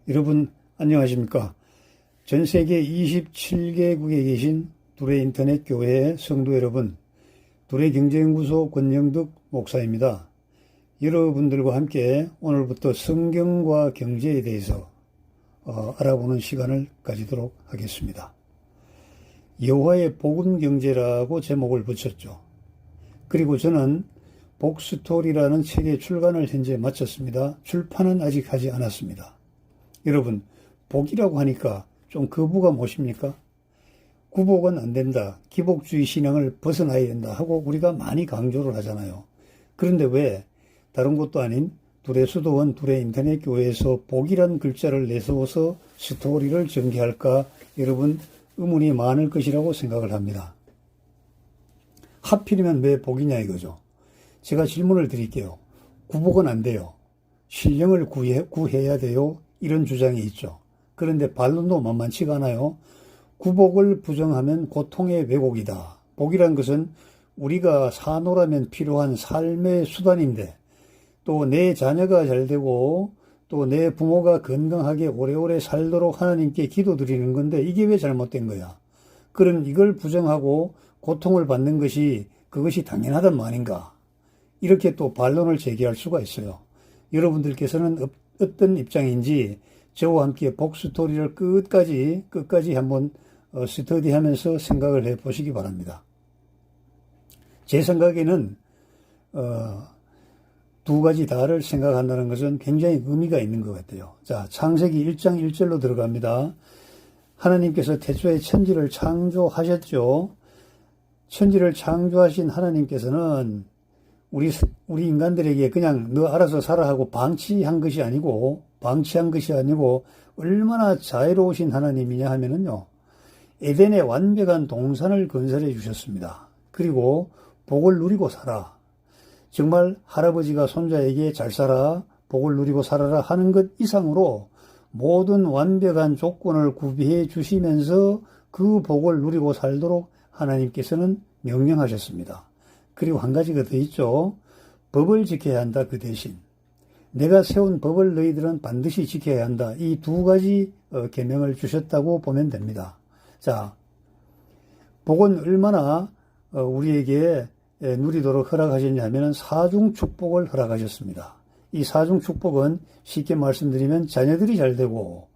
여러분 안녕하십니까? 전 세계 27개국에 계신 둘의 인터넷 교회 성도 여러분, 둘의 경제연구소 권영득 목사입니다. 여러분들과 함께 오늘부터 성경과 경제에 대해서 알아보는 시간을 가지도록 하겠습니다. 여호와의 복음 경제라고 제목을 붙였죠. 그리고 저는 복스토리라는 책의 출간을 현재 마쳤습니다. 출판은 아직 하지 않았습니다. 여러분, 복이라고 하니까 좀 거부감 오십니까? 구복은 안 된다. 기복주의 신앙을 벗어나야 된다 하고 우리가 많이 강조를 하잖아요. 그런데 왜 다른 곳도 아닌 둘의 수도원, 둘의 인터넷 교회에서 복이란 글자를 내세워서 스토리를 전개할까? 여러분, 의문이 많을 것이라고 생각을 합니다. 하필이면 왜 복이냐 이거죠. 제가 질문을 드릴게요. 구복은 안 돼요. 신령을 구해야 돼요. 이런 주장이 있죠. 그런데 반론도 만만치가 않아요. 구복을 부정하면 고통의 왜곡이다. 복이란 것은 우리가 사노라면 필요한 삶의 수단인데 또 내 자녀가 잘 되고 또 내 부모가 건강하게 오래오래 살도록 하나님께 기도드리는 건데 이게 왜 잘못된 거야? 그럼 이걸 부정하고 고통을 받는 것이 그것이 당연하단 말인가? 이렇게 또 반론을 제기할 수가 있어요. 여러분들께서는 어떤 입장인지 저와 함께 복스토리를 끝까지 한번 스터디하면서 생각을 해보시기 바랍니다. 제 생각에는 두 가지 다를 생각한다는 것은 굉장히 의미가 있는 것 같아요. 자, 창세기 1장 1절로 들어갑니다. 하나님께서 태초에 천지를 창조하셨죠. 천지를 창조하신 하나님께서는 우리 인간들에게 그냥 너 알아서 살아 하고 방치한 것이 아니고 얼마나 자유로우신 하나님이냐 하면은요. 에덴에 완벽한 동산을 건설해 주셨습니다. 그리고 복을 누리고 살아. 정말 할아버지가 손자에게 잘 살아, 복을 누리고 살아라 하는 것 이상으로 모든 완벽한 조건을 구비해 주시면서 그 복을 누리고 살도록 하나님께서는 명령하셨습니다. 그리고 한 가지가 더 있죠. 법을 지켜야 한다. 그 대신 내가 세운 법을 너희들은 반드시 지켜야 한다. 이 두 가지 계명을 주셨다고 보면 됩니다. 자, 복은 얼마나 우리에게 누리도록 허락하셨냐 하면 사중 축복을 허락하셨습니다. 이 사중 축복은 쉽게 말씀드리면 자녀들이 잘 되고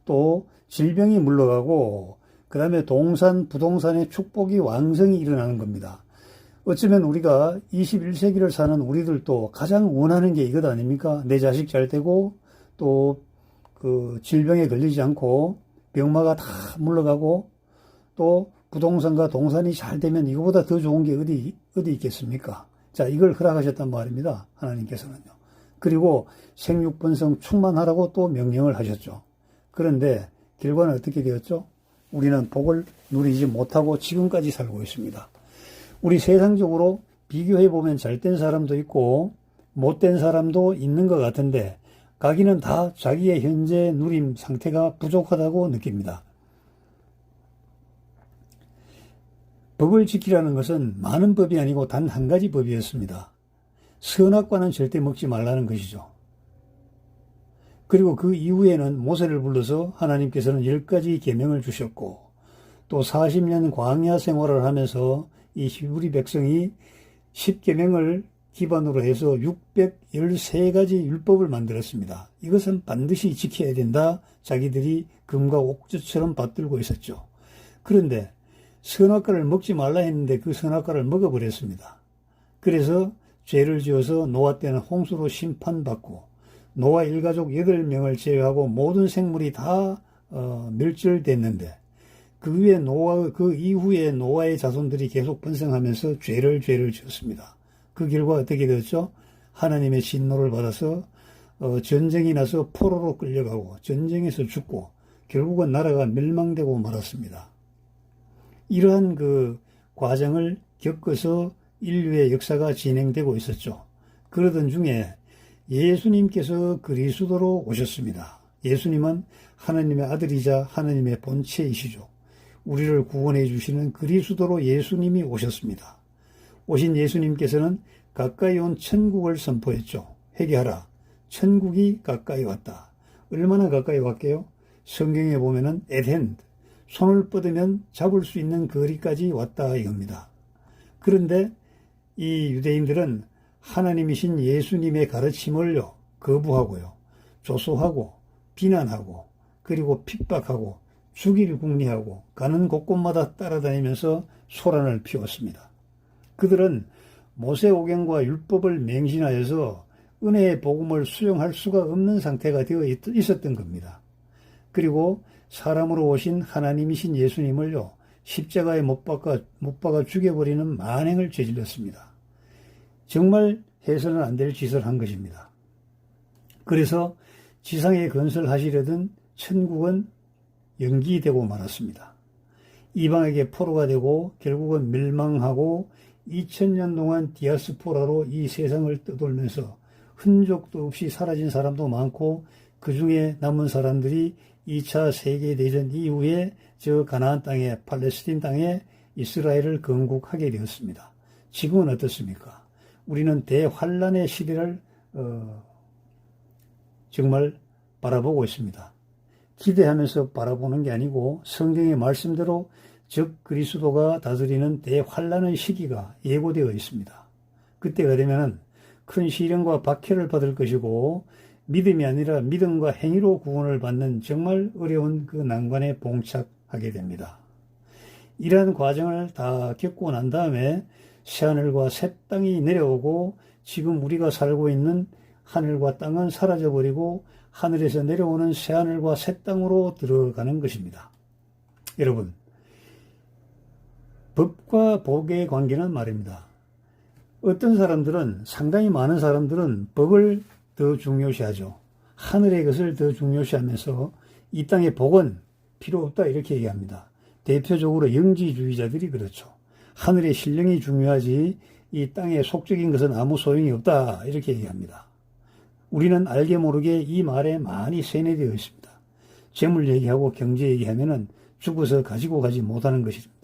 또 질병이 물러가고 그 다음에 부동산의 축복이 왕성히 일어나는 겁니다. 어쩌면 우리가 21세기를 사는 우리들도 가장 원하는 게 이것 아닙니까? 내 자식 잘 되고 또 그 질병에 걸리지 않고 병마가 다 물러가고 또 부동산과 동산이 잘 되면 이거보다 더 좋은 게 어디 있겠습니까? 자, 이걸 허락하셨단 말입니다. 하나님께서는요. 그리고 생육번성 충만하라고 또 명령을 하셨죠. 그런데 결과는 어떻게 되었죠? 우리는 복을 누리지 못하고 지금까지 살고 있습니다. 우리 세상적으로 비교해보면 잘된 사람도 있고 못된 사람도 있는 것 같은데 가기는 다 자기의 현재 누림 상태가 부족하다고 느낍니다. 법을 지키라는 것은 많은 법이 아니고 단 한 가지 법이었습니다. 선악과는 절대 먹지 말라는 것이죠. 그리고 그 이후에는 모세를 불러서 하나님께서는 10가지 계명을 주셨고 또 40년 광야 생활을 하면서 이 히브리 백성이 10계명을 기반으로 해서 613가지 율법을 만들었습니다. 이것은 반드시 지켜야 된다. 자기들이 금과 옥조처럼 받들고 있었죠. 그런데 선악과를 먹지 말라 했는데 그 선악과를 먹어버렸습니다. 그래서 죄를 지어서 노아 때는 홍수로 심판받고 노아 일가족 8명을 제외하고 모든 생물이 다 멸절됐는데 그 이후에 노아의 자손들이 계속 번성하면서 죄를 지었습니다. 그 결과 어떻게 되었죠? 하나님의 진노를 받아서 전쟁이 나서 포로로 끌려가고 전쟁에서 죽고 결국은 나라가 멸망되고 말았습니다. 이러한 그 과정을 겪어서 인류의 역사가 진행되고 있었죠. 그러던 중에 예수님께서 그리스도로 오셨습니다. 예수님은 하나님의 아들이자 하나님의 본체이시죠. 우리를 구원해 주시는 그리스도로 예수님이 오셨습니다. 오신 예수님께서는 가까이 온 천국을 선포했죠. 회개하라. 천국이 가까이 왔다. 얼마나 가까이 왔게요? 성경에 보면은 at hand, 손을 뻗으면 잡을 수 있는 거리까지 왔다 이겁니다. 그런데 이 유대인들은 하나님이신 예수님의 가르침을요, 거부하고요, 조소하고, 비난하고, 그리고 핍박하고, 죽일 궁리하고, 가는 곳곳마다 따라다니면서 소란을 피웠습니다. 그들은 모세오경과 율법을 맹신하여서 은혜의 복음을 수용할 수가 없는 상태가 되어 있었던 겁니다. 그리고 사람으로 오신 하나님이신 예수님을요, 십자가에 못 박아 죽여버리는 만행을 저질렀습니다. 정말 해서는 안 될 짓을 한 것입니다. 그래서 지상에 건설하시려던 천국은 연기되고 말았습니다. 이방에게 포로가 되고 결국은 멸망하고 2000년 동안 디아스포라로 이 세상을 떠돌면서 흔적도 없이 사라진 사람도 많고 그 중에 남은 사람들이 2차 세계대전 이후에 저 가나안 땅에, 팔레스틴 땅에 이스라엘을 건국하게 되었습니다. 지금은 어떻습니까? 우리는 대환란의 시대를 정말 바라보고 있습니다. 기대하면서 바라보는 게 아니고 성경의 말씀대로 적 그리스도가 다스리는 대환란의 시기가 예고되어 있습니다. 그때가 되면은 큰 시련과 박해를 받을 것이고 믿음이 아니라 믿음과 행위로 구원을 받는 정말 어려운 그 난관에 봉착하게 됩니다. 이러한 과정을 다 겪고 난 다음에 새하늘과 새 땅이 내려오고 지금 우리가 살고 있는 하늘과 땅은 사라져버리고 하늘에서 내려오는 새하늘과 새 땅으로 들어가는 것입니다. 여러분, 법과 복의 관계는 말입니다. 어떤 사람들은, 상당히 많은 사람들은 법을 더 중요시하죠. 하늘의 것을 더 중요시하면서 이 땅의 복은 필요 없다 이렇게 얘기합니다. 대표적으로 영지주의자들이 그렇죠. 하늘의 신령이 중요하지 이 땅의 속적인 것은 아무 소용이 없다 이렇게 얘기합니다. 우리는 알게 모르게 이 말에 많이 세뇌되어 있습니다. 재물 얘기하고 경제 얘기하면은 죽어서 가지고 가지 못하는 것입니다.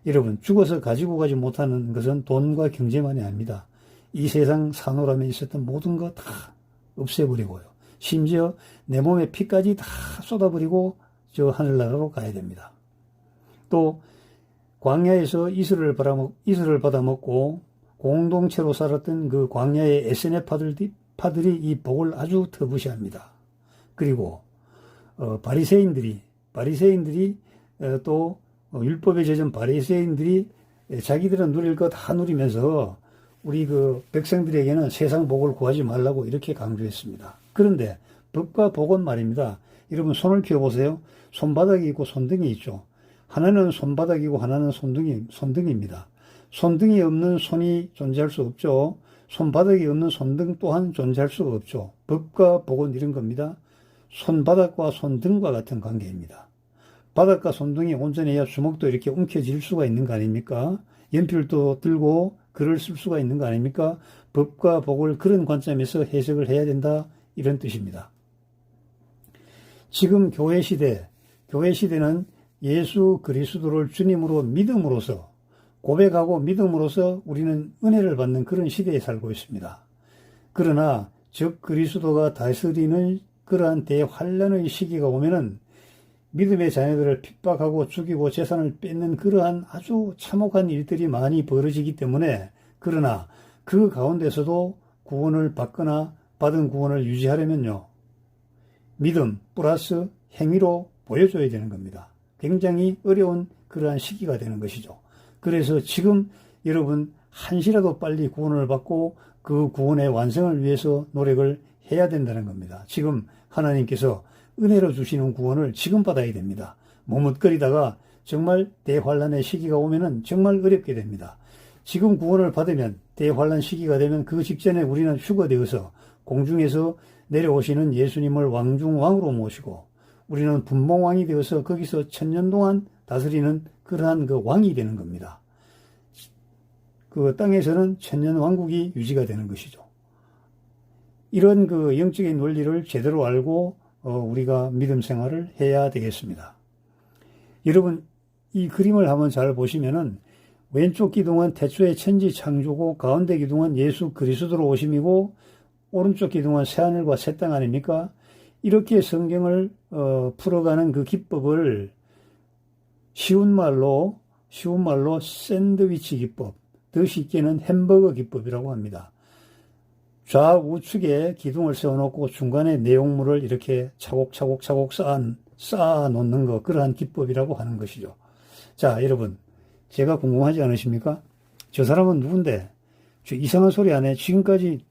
여러분, 죽어서 가지고 가지 못하는 것은 돈과 경제만이 아닙니다. 이 세상 산호람에 있었던 모든 거 다 없애버리고요. 심지어 내 몸에 피까지 다 쏟아버리고 저 하늘나라로 가야 됩니다. 또 광야에서 이슬을 받아먹고 공동체로 살았던 그 광야의 에스네파들이 이 복을 아주 터부시합니다. 그리고 바리새인들이 또 율법에 젖은 바리새인들이 자기들은 누릴 거 다 누리면서 우리 그 백성들에게는 세상 복을 구하지 말라고 이렇게 강조했습니다. 그런데 법과 복은 말입니다. 여러분 손을 펴보세요. 손바닥이 있고 손등이 있죠. 하나는 손바닥이고 하나는 손등입니다. 손등이 없는 손이 존재할 수 없죠. 손바닥이 없는 손등 또한 존재할 수가 없죠. 법과 복은 이런 겁니다. 손바닥과 손등과 같은 관계입니다. 바닥과 손등이 온전해야 주먹도 이렇게 움켜쥘 수가 있는 거 아닙니까? 연필도 들고 글을 쓸 수가 있는 거 아닙니까? 법과 복을 그런 관점에서 해석을 해야 된다 이런 뜻입니다. 지금 교회 시대는 예수 그리스도를 주님으로 믿음으로써 고백하고 믿음으로써 우리는 은혜를 받는 그런 시대에 살고 있습니다. 그러나 적 그리스도가 다스리는 그러한 대환란의 시기가 오면은 믿음의 자녀들을 핍박하고 죽이고 재산을 뺏는 그러한 아주 참혹한 일들이 많이 벌어지기 때문에 그러나 그 가운데서도 구원을 받거나 받은 구원을 유지하려면요. 믿음 플러스 행위로 보여줘야 되는 겁니다. 굉장히 어려운 그러한 시기가 되는 것이죠. 그래서 지금 여러분 한시라도 빨리 구원을 받고 그 구원의 완성을 위해서 노력을 해야 된다는 겁니다. 지금 하나님께서 은혜로 주시는 구원을 지금 받아야 됩니다. 머뭇거리다가 정말 대환란의 시기가 오면은 정말 어렵게 됩니다. 지금 구원을 받으면 대환란 시기가 되면 그 직전에 우리는 휴거되어서 공중에서 내려오시는 예수님을 왕중왕으로 모시고 우리는 분봉왕이 되어서 거기서 1000년 동안 다스리는 그러한 그 왕이 되는 겁니다. 그 땅에서는 1000년 왕국이 유지가 되는 것이죠. 이런 그 영적인 원리를 제대로 알고 우리가 믿음 생활을 해야 되겠습니다. 여러분, 이 그림을 한번 잘 보시면은 왼쪽 기둥은 태초의 천지 창조고 가운데 기둥은 예수 그리스도로 오심이고 오른쪽 기둥은 새하늘과 새 땅 아닙니까? 이렇게 성경을 풀어가는 그 기법을 쉬운 말로 샌드위치 기법, 더 쉽게는 햄버거 기법이라고 합니다. 좌우측에 기둥을 세워놓고 중간에 내용물을 이렇게 차곡차곡 쌓아 놓는 것, 그러한 기법이라고 하는 것이죠. 자, 여러분, 제가 궁금하지 않으십니까? 저 사람은 누군데? 저 이상한 소리 안 해. 지금까지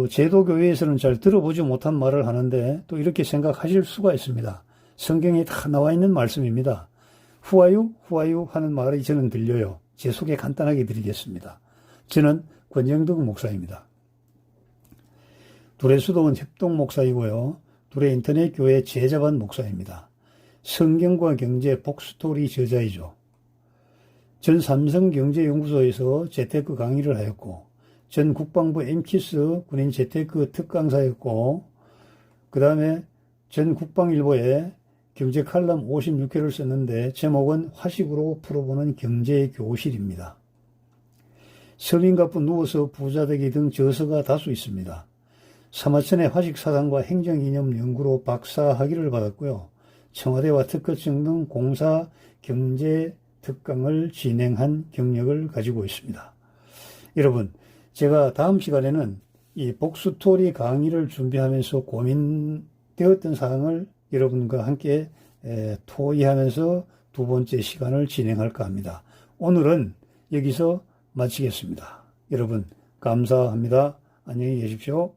제도교회에서는 잘 들어보지 못한 말을 하는데 또 이렇게 생각하실 수가 있습니다. 성경에 다 나와 있는 말씀입니다. 후아유 하는 말이 저는 들려요. 제 소개 간단하게 드리겠습니다. 저는 권정덕 목사입니다. 둘의 수도원 협동 목사이고요. 둘의 인터넷 교회 제자반 목사입니다. 성경과 경제 복스토리 저자이죠. 전 삼성경제연구소에서 재테크 강의를 하였고, 전 국방부 엠키스 군인 재테크 특강사였고, 그 다음에 전 국방일보에 경제 칼럼 56회를 썼는데 제목은 화식으로 풀어보는 경제교실입니다. 서민가부 누워서 부자되기 등 저서가 다수 있습니다. 사마천의 화식사상과 행정이념 연구로 박사학위를 받았고요. 청와대와 특허청 등 공사 경제 특강을 진행한 경력을 가지고 있습니다. 여러분, 제가 다음 시간에는 이 복스토리 강의를 준비하면서 고민되었던 사항을 여러분과 함께 토의하면서 두 번째 시간을 진행할까 합니다. 오늘은 여기서 마치겠습니다. 여러분, 감사합니다. 안녕히 계십시오.